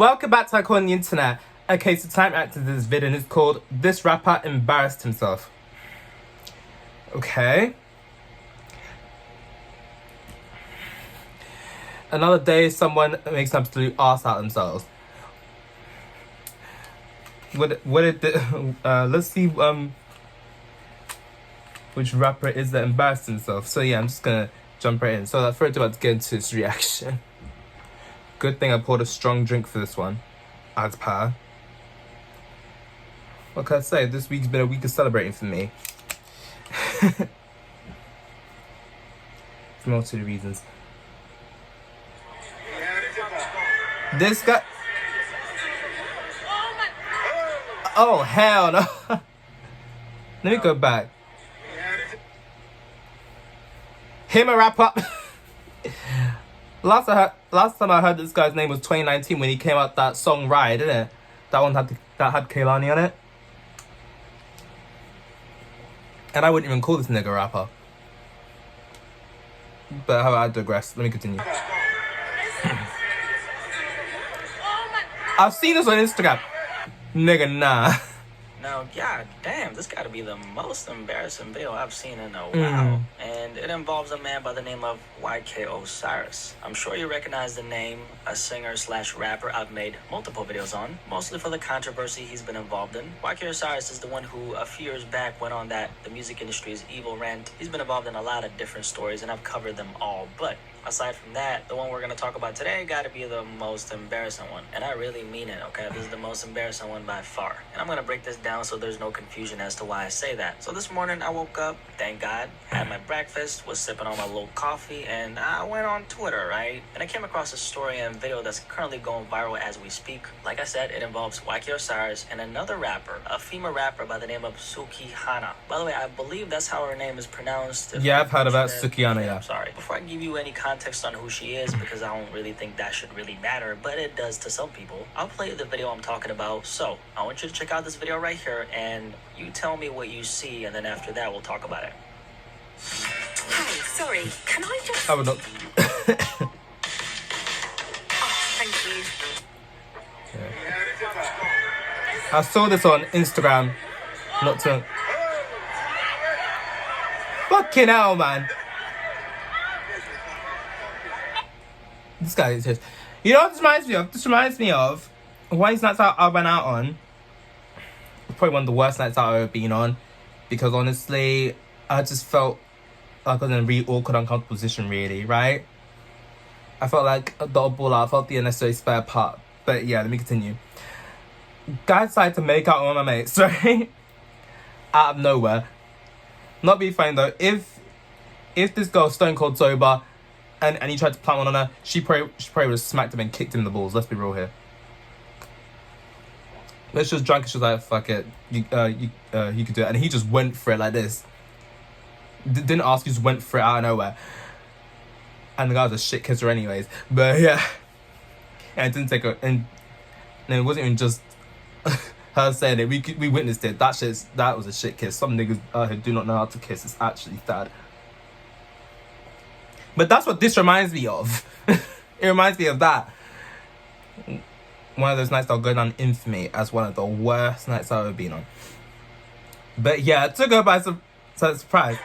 Welcome back to Icon on the Internet. Okay, so time acted this video and it's called This Rapper Embarrassed Himself. Okay. Another day, someone makes an absolute ass out of themselves. Let's see which rapper it is that embarrassed himself. So yeah, I'm just gonna jump right in. So that first about to get into his reaction. Good thing I poured a strong drink for this one. As per. What can I say? This week's been a week of celebrating for me. For multiple reasons. This guy. Oh hell no! Let me go back. Him a wrap up. Last time I heard this guy's name was 2019 when he came out that song Ride, didn't it? That one had Kehlani on it. And I wouldn't even call this nigga a rapper. But how I digress. Let me continue. I've seen this on Instagram. Nigga, nah. Now, god damn, this gotta be the most embarrassing video I've seen in a while. And it involves a man by the name of YK Osiris. I'm sure you recognize the name, a singer/rapper I've made multiple videos on, mostly for the controversy he's been involved in. YK Osiris is the one who a few years back went on that the music industry is evil rant. He's been involved in a lot of different stories and I've covered them all, but aside from that, the one we're going to talk about today got to be the most embarrassing one. And I really mean it, okay? This is the most embarrassing one by far. And I'm going to break this down so there's no confusion as to why I say that. So this morning I woke up, thank God, had my breakfast, was sipping on my little coffee, and I went on Twitter, right? And I came across a story and video that's currently going viral as we speak. Like I said, it involves YK Osiris and another rapper, a female rapper by the name of Sukihana. By the way, I believe that's how her name is pronounced. Yeah, I've heard about Sukihana, yeah. Sorry. Before I give you any context on who she is, because I don't really think that should really matter, but it does to some people, I'll play the video I'm talking about. So I want you to check out this video right here and you tell me what you see, and then after that we'll talk about it. Hey, sorry, can I just... I would not. Oh, thank you. I saw this on Instagram. Not to. Fucking hell, man. This guy is just. You know what this reminds me of? This reminds me of one of these nights out I went out on. Probably one of the worst nights out I've ever been on. Because honestly, I just felt like I was in a really awkward, uncomfortable position, really, right? I felt like the oddball out. I felt the unnecessary spare part. But yeah, let me continue. Guy decided to make out with my mates, right? Out of nowhere. Not being funny though, if this girl was stone cold sober and he tried to plant one on her, she probably would have smacked him and kicked him in the balls. Let's be real here. But she was drunk and she was like, fuck it, you could do it. And he just went for it like this. Didn't ask, he just went for it out of nowhere. And the guy was a shit kisser anyways. But yeah. And it didn't take her, and it wasn't even just her saying it, we witnessed it. That was a shit kiss. Some niggas who do not know how to kiss, it's actually sad. But that's what this reminds me of. It reminds me of that. One of those nights that'll go down in infamy as one of the worst nights I've ever been on. But yeah, it took her by surprise.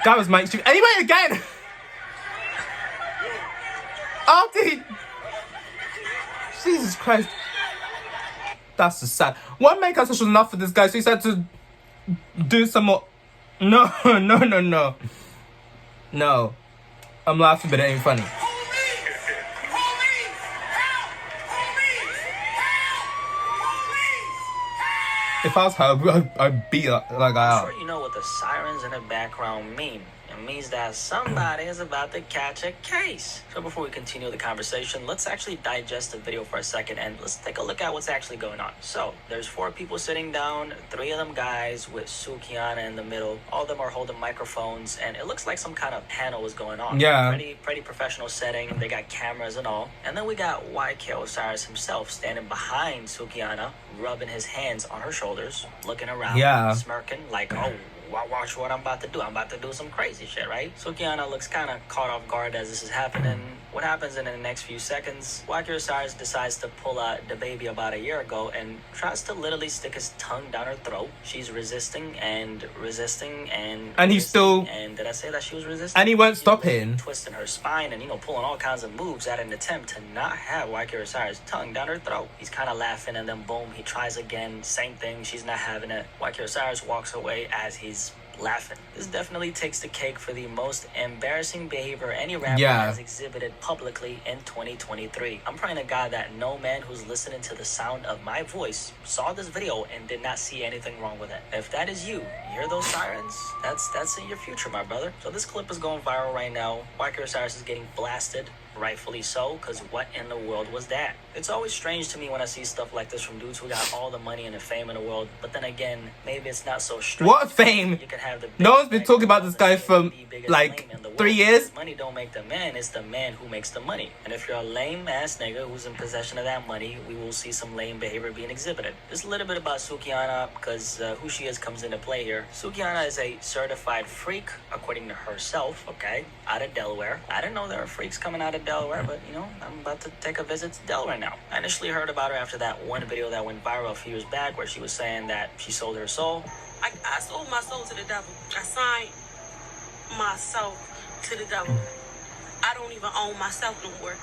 Guy was Mike Street. And he went again! After he... Jesus Christ. That's just sad. What make us special enough for this guy? So he said to do some more... No. No. I'm laughing, but it ain't funny. If I was her, I'd beat her like I am. I'm sure you know what the sirens in the background mean. It means that somebody is about to catch a case. So before we continue the conversation, let's actually digest the video for a second and let's take a look at what's actually going on. So there's 4 people sitting down, 3 of them guys with Sukihana in the middle. All of them are holding microphones and it looks like some kind of panel is going on. Yeah. Pretty professional setting. They got cameras and all. And then we got YK Osiris himself standing behind Sukihana, rubbing his hands on her shoulders, looking around, smirking like, oh, watch what I'm about to do. I'm about to do some crazy shit, right? Sukihana looks kind of caught off guard as this is happening. What happens in the next few seconds? Wacky Osiris decides to pull out the baby about a year ago and tries to literally stick his tongue down her throat. She's resisting and resisting and he's resisting. still... And did I say that she was resisting? And he won't stop him. Twisting her spine and, pulling all kinds of moves at an attempt to not have Wacky Osiris' tongue down her throat. He's kind of laughing, and then boom, he tries again. Same thing. She's not having it. Wacky Osiris walks away as he's laughing. This definitely takes the cake for the most embarrassing behavior any rapper has exhibited publicly in 2023. I'm praying to God that no man who's listening to the sound of my voice saw this video and did not see anything wrong with it. If that is you, hear those sirens? That's in your future, my brother. So this clip is going viral right now. Wacky Osiris is getting blasted. Rightfully so, because what in the world was that? It's always strange to me when I see stuff like this from dudes who got all the money and the fame in the world, but then again, maybe it's not so strange. What fame? You can have the no one's been talking about this guy for like 3 years. Money don't make the man, it's the man who makes the money. And if you're a lame ass nigga who's in possession of that money, we will see some lame behavior being exhibited. Just a little bit about Sukihana, because who she is comes into play here. Sukihana is a certified freak, according to herself, okay, out of Delaware. I didn't know there were freaks coming out of Delaware, but I'm about to take a visit to Delaware now. I initially heard about her after that one video that went viral a few years back where she was saying that she sold her soul. I sold my soul to the devil. I signed my soul to the devil. I don't even own myself no more.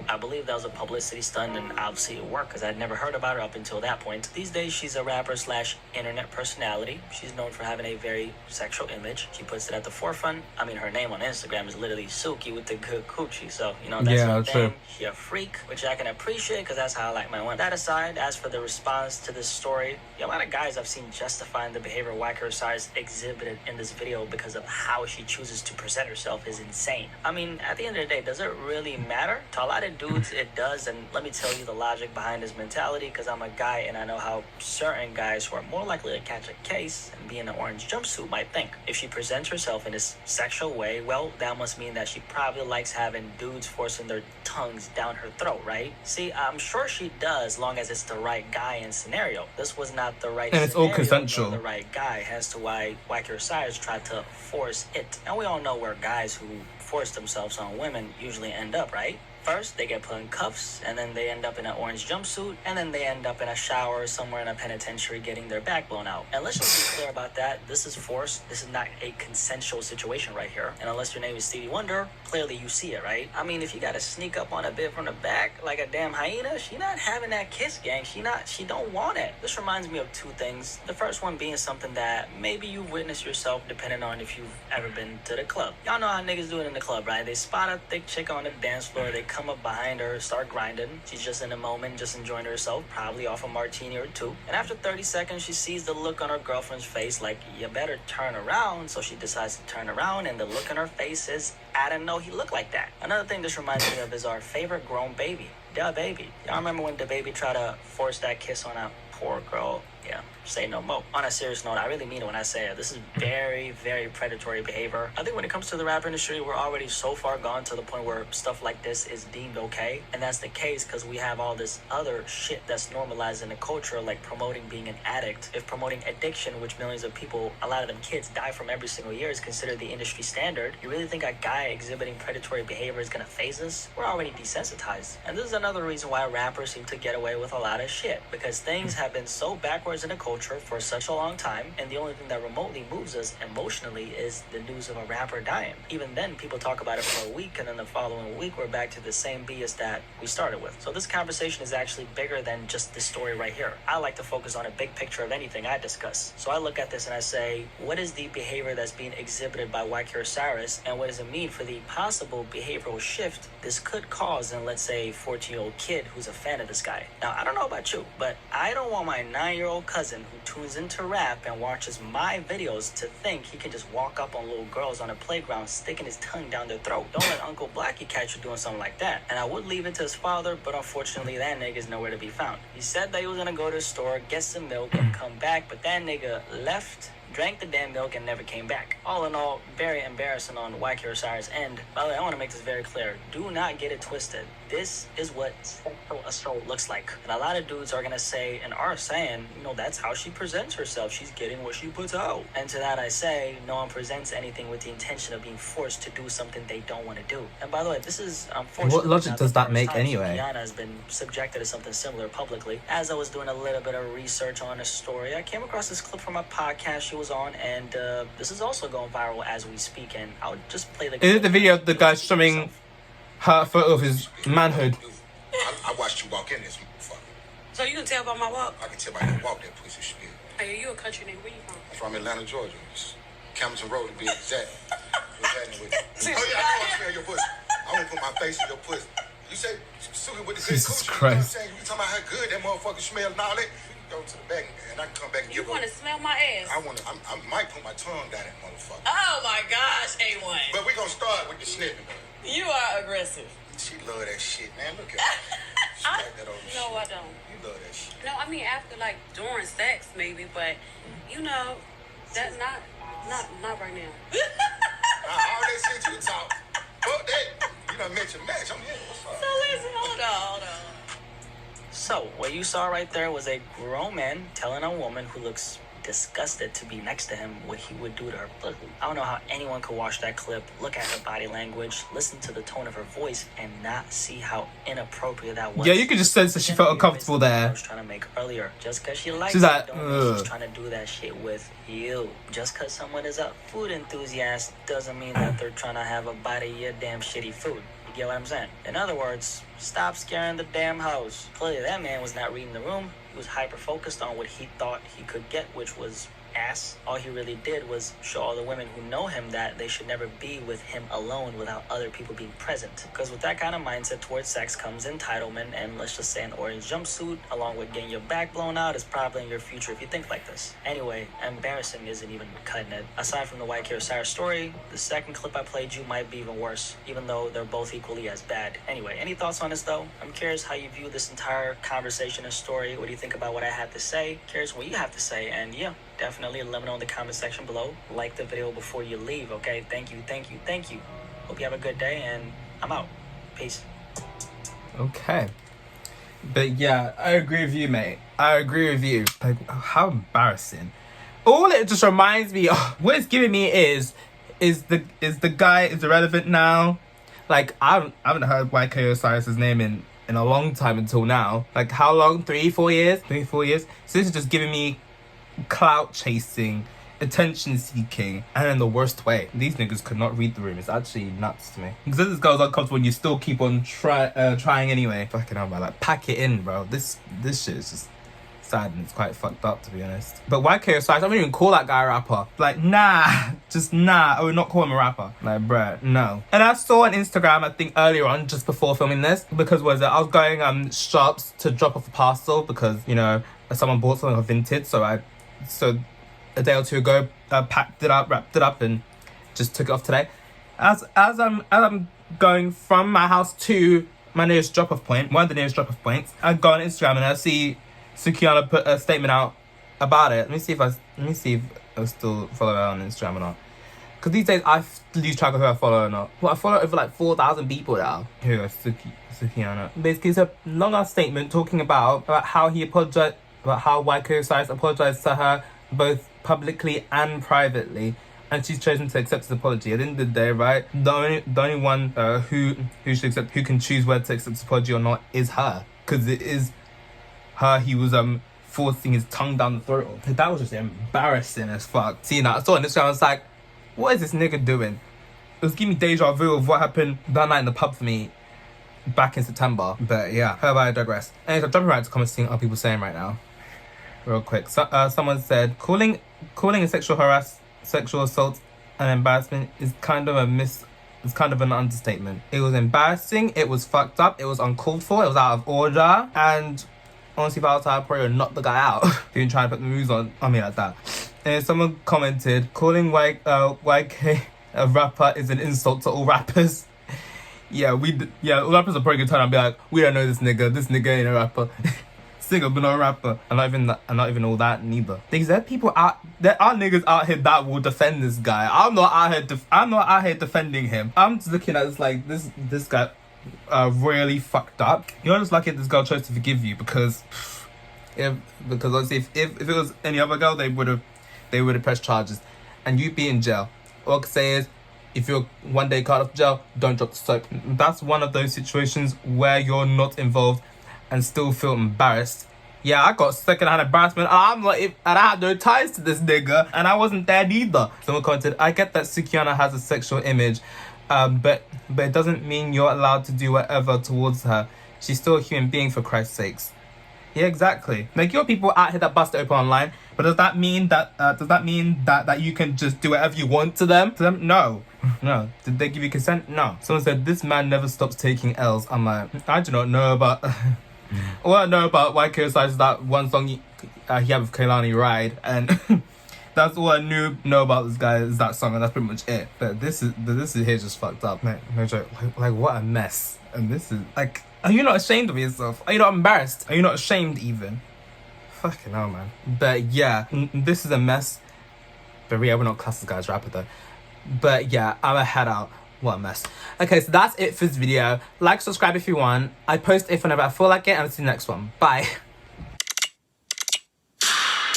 I believe that was a publicity stunt, and obviously it worked because I'd never heard about her up until that point. These days, she's a rapper / internet personality. She's known for having a very sexual image. She puts it at the forefront. I mean, her name on Instagram is literally Suki with the good coochie. So, that's her thing. She a freak, which I can appreciate because that's how I like my one. That aside, as for the response to this story, a lot of guys I've seen justifying the behavior Wacky Osiris exhibited in this video because of how she chooses to present herself is insane. I mean, at the end of the day, does it really matter? To a lot of dudes, it does, and let me tell you the logic behind his mentality, because I'm a guy and I know how certain guys who are more likely to catch a case and be in an orange jumpsuit might think. If she presents herself in this sexual way, well, that must mean that she probably likes having dudes forcing their tongues down her throat, right? See, I'm sure she does, long as it's the right guy and scenario. This was not the right and it's scenario, all consensual. the right guy, as to why Wacky Osiris tried to force it. And we all know where guys who force themselves on women usually end up, right? First, they get put in cuffs, and then they end up in an orange jumpsuit, and then they end up in a shower somewhere in a penitentiary getting their back blown out. And let's just be clear about that. This is force. This is not a consensual situation right here. And unless your name is Stevie Wonder, clearly you see it, right? I mean, if you gotta sneak up on a bit from the back like a damn hyena, she not having that kiss, gang. She don't want it. This reminds me of two things. The first one being something that maybe you've witnessed yourself, depending on if you've ever been to the club. Y'all know how niggas do it in the club, right? They spot a thick chick on the dance floor, they come up behind her, start grinding. She's just in a moment, just enjoying herself, probably off a martini or two. And after 30 seconds, she sees the look on her girlfriend's face like, you better turn around. So she decides to turn around, and the look on her face is, I didn't know he looked like that. Another thing this reminds me of is our favorite grown baby, Da Baby. Y'all remember when Da Baby tried to force that kiss on that poor girl? Yeah, say no more. On a serious note, I really mean it when I say it. This is very, very predatory behavior. I think when it comes to the rap industry, we're already so far gone to the point where stuff like this is deemed okay. And that's the case because we have all this other shit that's normalized in the culture, like promoting being an addict. If promoting addiction, which millions of people, a lot of them kids, die from every single year, is considered the industry standard, you really think a guy exhibiting predatory behavior is gonna faze us? We're already desensitized. And this is another reason why rappers seem to get away with a lot of shit, because things have been so backwards in the culture for such a long time, and the only thing that remotely moves us emotionally is the news of a rapper dying. Even then, people talk about it for a week, and then the following week we're back to the same BS that we started with. So this conversation is actually bigger than just this story right here. I like to focus on a big picture of anything I discuss. So I look at this and I say, what is the behavior that's being exhibited by Wacky Osiris, and what does it mean for the possible behavioral shift this could cause in, let's say, a 14-year-old kid who's a fan of this guy? Now, I don't know about you, but I don't want my 9-year-old cousin who tunes into rap and watches my videos to think he can just walk up on little girls on a playground sticking his tongue down their throat. Don't let Uncle Blackie catch you doing something like that. And I would leave it to his father, but unfortunately that nigga's nowhere to be found. He said that he was gonna go to the store, get some milk, and come back, but that nigga left, drank the damn milk, and never came back. All in all, very embarrassing on Wacky Osiris' end. By the way, I want to make this very clear. Do not get it twisted. this is what sexual assault looks like. And a lot of dudes are gonna say and are saying, that's how she presents herself. She's getting what she puts out. And to that I say, no one presents anything with the intention of being forced to do something they don't want to do. And by the way, this is unfortunate. What logic does that make anyway? Kiana has been subjected to something similar publicly. As I was doing a little bit of research on this story, I came across this clip from a podcast she was on, and this is also going viral as we speak. And I'll just play the. Is it the video of the guy showing her photo of his manhood? I watched you walk in this motherfucker. So you can tell by my walk? I can tell by your walk that pussy shit. Hey, you a country nigga? Where you from? I'm from Atlanta, Georgia. It's Camden Road to be exact. What's happening with you? Oh yeah, I want to smell your pussy. I want to put my face in your pussy. You say Suki with the good Jesus coochie. Christ. You know what I'm saying? You talking about how good that motherfucker smell and all that. You can go to the back and I can come back and You give want to smell my ass? I might put my tongue down that motherfucker. Oh my gosh, A1. But we gonna start with the sniffing. You are aggressive. She love that shit, man. Look at her. She like that old shit. No, I don't. You love that shit. No, I mean after like during sex maybe, but that not right now. All that shit you talk. Fuck that. You done mentioned match. I'm here. What's up? So listen, hold on. So, what you saw right there was a grown man telling a woman who looks disgusted to be next to him what he would do to her. Look, I don't know how anyone could watch that clip, look at her body language, listen to the tone of her voice, and not see how inappropriate that was. Yeah, you could just sense that she felt uncomfortable there. I was trying to make earlier. Just because she likes She's like, it, don't mean she's trying to do that shit with you. Just because someone is a food enthusiast doesn't mean that they're trying to have a bite of your damn shitty food. You get what I'm saying? In other words, stop scaring the damn hoes. Clearly that man was not reading the room. He was hyper-focused on what he thought he could get, which was ass. All he really did was show all the women who know him that they should never be with him alone without other people being present. Because with that kind of mindset towards sex comes entitlement, and let's just say an orange jumpsuit along with getting your back blown out is probably in your future if you think like this. Anyway, embarrassing isn't even cutting it. Aside from the White Hair Cyrus story, the second clip I played you might be even worse, even though they're both equally as bad. Anyway, any thoughts on this though? I'm curious how you view this entire conversation and story. What do you think about what I had to say? Curious what you have to say, and yeah, definitely let me know in the comment section below. Like the video before you leave, okay? Thank you. Hope you have a good day, and I'm out. Peace. Okay. But yeah, I agree with you, mate. I agree with you. Like, how embarrassing. All it just reminds me of, what it's giving me is the guy is irrelevant now. Like, I haven't heard YK Osiris's name in a long time until now. Like, how long? 3-4 years? 3-4 years? So this is just giving me clout chasing, attention seeking, and in the worst way. These niggas could not read the room. It's actually nuts to me. Because this girl's uncomfortable and you still keep on trying anyway. Fucking hell, man. Like, pack it in, bro. This shit is just sad and it's quite fucked up, to be honest. But YK Osiris, I don't even call that guy a rapper. Like, nah. Just nah. I would not call him a rapper. Like, bruh, no. And I saw on Instagram, I think earlier on, just before filming this, because I was going shops to drop off a parcel because, someone bought something off Vinted, so a day or two ago, packed it up, wrapped it up, and just took it off today. As I'm going from my house to my nearest drop-off point, one of the nearest drop-off points, I go on Instagram and I see Sukiana put a statement out about it. Let me see if I still follow her on Instagram or not. Because these days I lose track of who I follow or not. Well, I follow over like 4,000 people now. Here we go, Sukiana. Basically, it's a long-ass statement talking about how he apologized, about how YK Osiris apologized to her both publicly and privately, and she's chosen to accept his apology. At the end of the day, right, the only one who can choose whether to accept his apology or not is her, because it is her he was forcing his tongue down the throat of. That was just embarrassing as fuck. Seeing that, I saw on Instagram, I was like, what is this nigga doing? It was giving me deja vu of what happened that night in the pub for me back in September. But yeah, however, I digress. Anyways, I'm jumping right to comments, seeing what people saying right now. Real quick, so, someone said calling a sexual assault an embarrassment is kind of an understatement. It was embarrassing, it was fucked up, it was uncalled for, it was out of order, and honestly, if I was I'd probably knock the guy out. He didn't try to put the moves on me like that. And someone commented, calling YK a rapper is an insult to all rappers. All rappers are probably gonna turn and be like, we don't know this nigga ain't a rapper. Singer but not a rapper. I'm not even all that neither. There are niggas out here that will defend this guy. I'm not out here defending him. I'm just looking at this like this guy. really fucked up. You're just lucky this girl chose to forgive you, because obviously if it was any other girl, they would have pressed charges and you'd be in jail. All I can say is, if you're one day caught off jail, don't drop the soap. That's one of those situations where you're not involved and still feel embarrassed. Yeah, I got secondhand embarrassment, and I'm like, and I had no ties to this nigga, and I wasn't there neither. Someone commented, I get that Sukiana has a sexual image, but it doesn't mean you're allowed to do whatever towards her. She's still a human being, for Christ's sakes. Yeah, exactly. Like, you're people out here that bust it open online, but does that mean that you can just do whatever you want to them? No. No. Did they give you consent? No. Someone said, this man never stops taking L's. I'm like, I do not know about... All I know about YK Osiris is that one song he had with Kehlani, Ride, and that's all I know about this guy is that song, and that's pretty much it. But this is here just fucked up, man. No joke. Like what a mess. And this is like, are you not ashamed of yourself? Are you not embarrassed? Are you not ashamed even? Fucking hell, man. But yeah, this is a mess. But yeah, we're not class this guy's rapper though. But yeah, I'ma head out. What a mess. Okay, so that's it for this video. Like, subscribe if you want. I post if whenever I feel like it, and I'll see you next one. Bye.